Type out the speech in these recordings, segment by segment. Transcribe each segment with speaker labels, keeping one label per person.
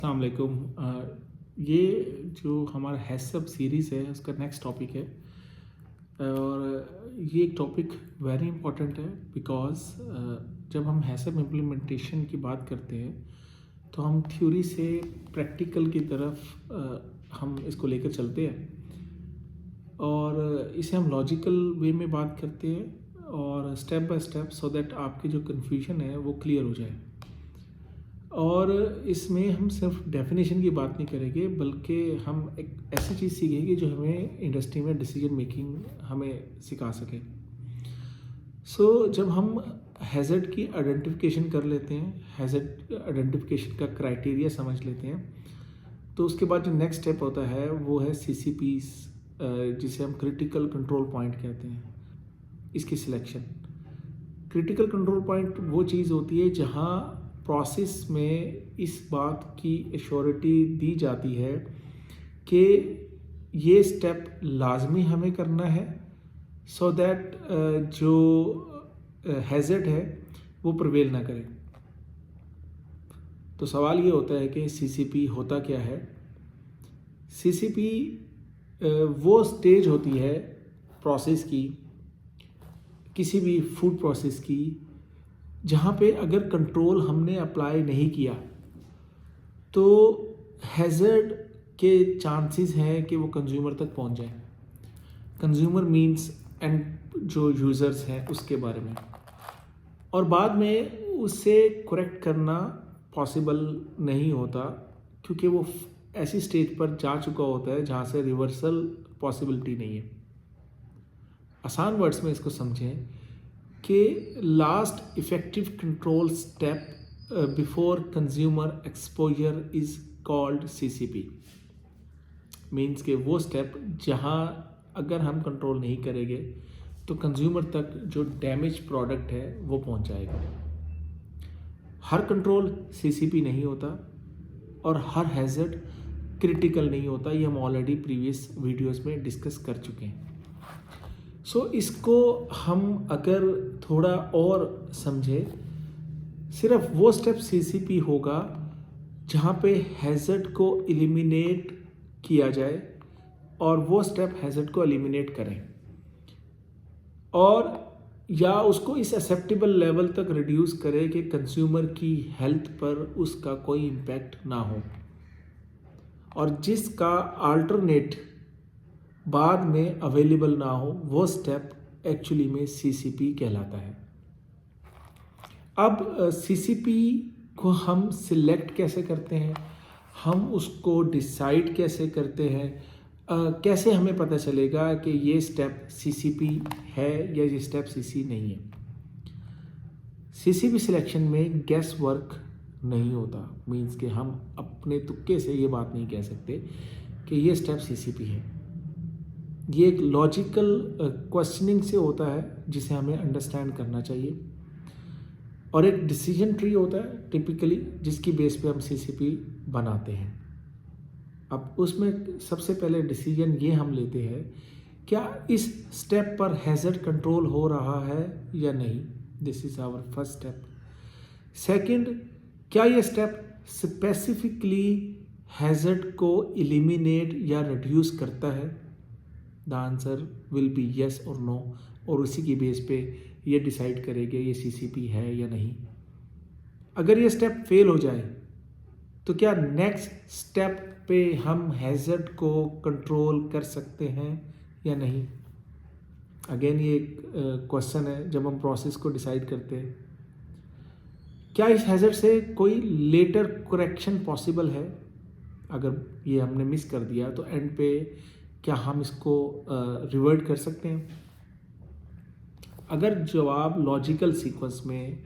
Speaker 1: अस्सलाम वालेकुम। ये जो हमारा हैसअप सीरीज़ है उसका नेक्स्ट टॉपिक है और ये एक टॉपिक वेरी इंपॉर्टेंट है बिकॉज़ जब हम हैसअप इम्प्लीमेंटेशन की बात करते हैं तो हम थ्योरी से प्रैक्टिकल की तरफ हम इसको लेकर चलते हैं और इसे हम लॉजिकल वे में बात करते हैं और step by step so that आपकी जो कन्फ्यूजन है वो क्लियर हो जाए। और इसमें हम सिर्फ डेफिनेशन की बात नहीं करेंगे बल्कि हम एक ऐसी चीज़ सीखेंगे जो हमें इंडस्ट्री में डिसीजन मेकिंग हमें सिखा सके। जब हम हैज़र्ड की आइडेंटिफिकेशन कर लेते हैं, हैज़र्ड आइडेंटिफिकेशन का क्राइटेरिया समझ लेते हैं, तो उसके बाद जो नेक्स्ट स्टेप होता है वो है CCPs, जिसे हम क्रिटिकल कंट्रोल पॉइंट कहते हैं, इसकी सिलेक्शन। क्रिटिकल कंट्रोल पॉइंट वो चीज़ होती है जहाँ प्रोसेस में इस बात की एश्योरिटी दी जाती है कि ये स्टेप लाजमी हमें करना है सो दैट जो हैज़र्ड है वो प्रिवेल ना करे। तो सवाल ये होता है कि CCP होता क्या है। CCP वो स्टेज होती है प्रोसेस की, किसी भी फूड प्रोसेस की, जहाँ पे अगर कंट्रोल हमने अप्लाई नहीं किया तो हैज़र्ड के चांसेस हैं कि वो कंज्यूमर तक पहुँच जाए। कंज्यूमर मींस एंड जो यूज़र्स हैं उसके बारे में, और बाद में उसे करेक्ट करना पॉसिबल नहीं होता क्योंकि वो ऐसी स्टेज पर जा चुका होता है जहाँ से रिवर्सल पॉसिबिलिटी नहीं है। आसान वर्ड्स में इसको समझें कि last effective control step before consumer exposure is called CCP। Means के वो स्टेप जहाँ अगर हम कंट्रोल नहीं करेंगे तो कंज्यूमर तक जो डैमेज प्रोडक्ट है वो पहुँच जाएगा। हर कंट्रोल CCP नहीं होता और हर हैज़र्ड क्रिटिकल नहीं होता, ये हम ऑलरेडी प्रीवियस वीडियोस में डिस्कस कर चुके हैं। इसको हम अगर थोड़ा और समझें, सिर्फ वो स्टेप CCP होगा जहाँ पे हैज़र्ड को एलिमिनेट किया जाए और वो स्टेप हैज़र्ड को एलिमिनेट करें और या उसको इस एक्सेप्टेबल लेवल तक रिड्यूस करे कि कंज्यूमर की हेल्थ पर उसका कोई इम्पैक्ट ना हो, और जिसका अल्टरनेट बाद में अवेलेबल ना हो वो स्टेप एक्चुअली में CCP कहलाता है। अब CCP को हम सिलेक्ट कैसे करते हैं, हम उसको डिसाइड कैसे करते हैं, कैसे हमें पता चलेगा कि ये स्टेप CCP है या ये स्टेप CC नहीं है। CCP सिलेक्शन में गैस वर्क नहीं होता, मीन्स कि हम अपने तुक्के से ये बात नहीं कह सकते कि ये स्टेप CCP है। ये एक लॉजिकल क्वेश्चनिंग से होता है जिसे हमें अंडरस्टैंड करना चाहिए, और एक डिसीजन ट्री होता है टिपिकली जिसकी बेस पे हम CCP बनाते हैं। अब उसमें सबसे पहले डिसीजन ये हम लेते हैं क्या इस स्टेप पर हैज़र्ड कंट्रोल हो रहा है या नहीं, this is our first step. Second, क्या ये स्टेप स्पेसिफिकली हैज़र्ड को एलिमिनेट या रिड्यूस करता है, the answer will be yes और नो, और उसी की बेस पे ये डिसाइड करेंगे ये CCP है या नहीं। अगर ये स्टेप फेल हो जाए तो क्या नेक्स्ट स्टेप पे हम हैज़र्ड को कंट्रोल कर सकते हैं या नहीं। अगेन ये एक क्वेश्चन है जब हम प्रोसेस को डिसाइड करते हैं। क्या इस हैज़र्ड से कोई लेटर करेक्शन पॉसिबल है, अगर ये हमने मिस कर दिया तो एंड पे क्या हम इसको रिवर्ट कर सकते हैं। अगर जवाब लॉजिकल सीक्वेंस में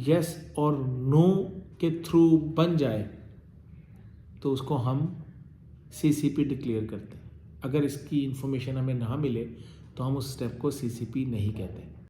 Speaker 1: यस और नो के थ्रू बन जाए तो उसको हम CCP डिक्लेयर करते हैं। अगर इसकी इंफॉर्मेशन हमें ना मिले तो हम उस स्टेप को CCP नहीं कहते।